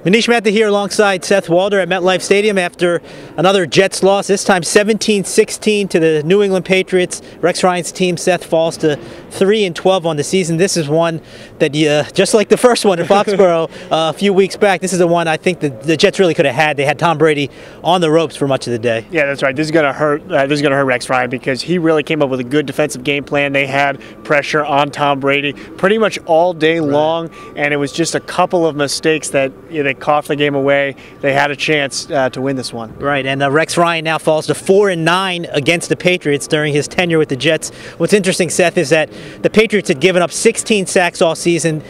Manish Mehta here alongside Seth Walder at MetLife Stadium after another Jets loss, this time 17-16 to the New England Patriots. Rex Ryan's team, Seth, falls to 3-12 on the season. This is one that, just like the first one in Foxborough a few weeks back, this is the one I think the Jets really could have had. They had Tom Brady on the ropes for much of the day. Yeah, that's right. This is going to hurt. This is going to hurt Rex Ryan because he really came up with a good defensive game plan. They had pressure on Tom Brady pretty much all day long, and it was just a couple of mistakes that they coughed the game away. They had a chance to win this one. Right, and Rex Ryan now falls to 4-9 against the Patriots during his tenure with the Jets. What's interesting, Seth, is that the Patriots had given up 16 sacks all season.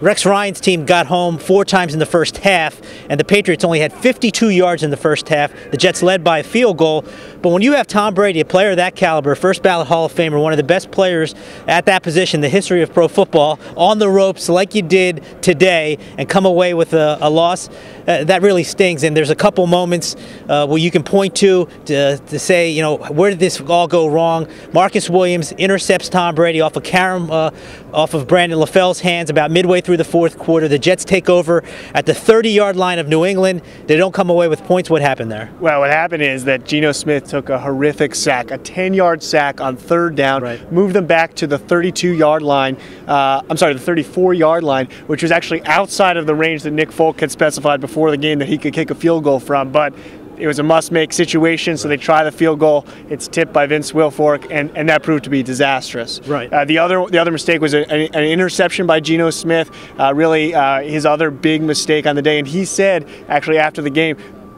Rex Ryan's team got home 4 times in the first half, and the Patriots only had 52 yards in the first half. The Jets led by a field goal. But when you have Tom Brady, a player of that caliber, first ballot Hall of Famer, one of the best players at that position in the history of pro football, on the ropes like you did today, and come away with a loss, that really stings. And there's a couple moments where you can point to say, where did this all go wrong? Marcus Williams intercepts Tom Brady off of Brandon LaFell's hands about midway through the fourth quarter. The Jets take over at the 30-yard line of New England. They don't come away with points. What happened there? Well, what happened is that Geno Smith took a horrific sack, a 10-yard sack on third down, moved them back to the 32-yard line, the 34-yard line, which was actually outside of the range that Nick Folk had specified before the game that he could kick a field goal from. But it was a must-make situation, so they try the field goal. It's tipped by Vince Wilfork, and that proved to be disastrous. Right. The other mistake was an interception by Geno Smith, really his other big mistake on the day. And he said, actually, after the game,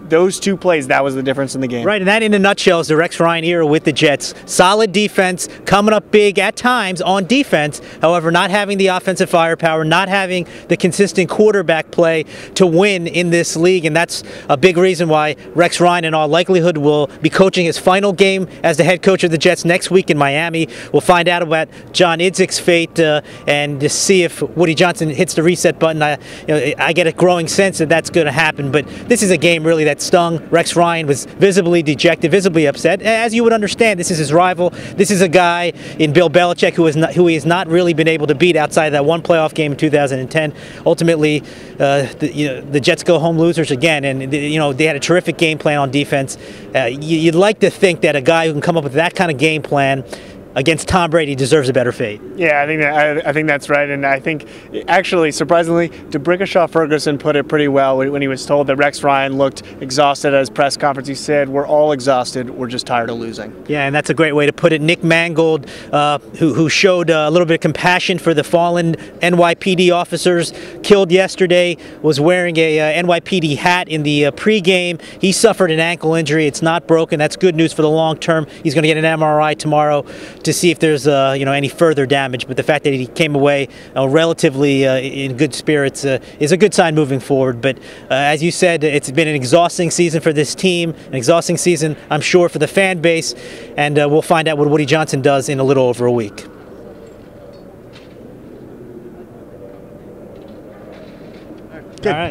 those 2 plays, that was the difference in the game. Right, and that in a nutshell is the Rex Ryan era with the Jets. Solid defense, coming up big at times on defense, however, not having the offensive firepower, not having the consistent quarterback play to win in this league, and that's a big reason why Rex Ryan in all likelihood will be coaching his final game as the head coach of the Jets next week in Miami. We'll find out about John Idzik's fate and to see if Woody Johnson hits the reset button. I get a growing sense that that's going to happen, but this is a game really that stung. Rex Ryan was visibly dejected, visibly upset. As you would understand, this is his rival. This is a guy in Bill Belichick who he has not really been able to beat outside of that one playoff game in 2010. Ultimately, the Jets go home losers again, and they had a terrific game plan on defense. You'd like to think that a guy who can come up with that kind of game plan against Tom Brady deserves a better fate. Yeah, I think that's right, and I think actually, surprisingly, DeBrickashaw Ferguson put it pretty well when he was told that Rex Ryan looked exhausted at his press conference. He said, "We're all exhausted. We're just tired of losing." Yeah, and that's a great way to put it. Nick Mangold, who showed a little bit of compassion for the fallen NYPD officers killed yesterday, was wearing a NYPD hat in the pregame. He suffered an ankle injury. It's not broken. That's good news for the long term. He's going to get an MRI tomorrow to see if there's any further damage, but the fact that he came away relatively in good spirits is a good sign moving forward. But as you said, it's been an exhausting season for this team, an exhausting season, I'm sure, for the fan base, and we'll find out what Woody Johnson does in a little over a week. Good. All right.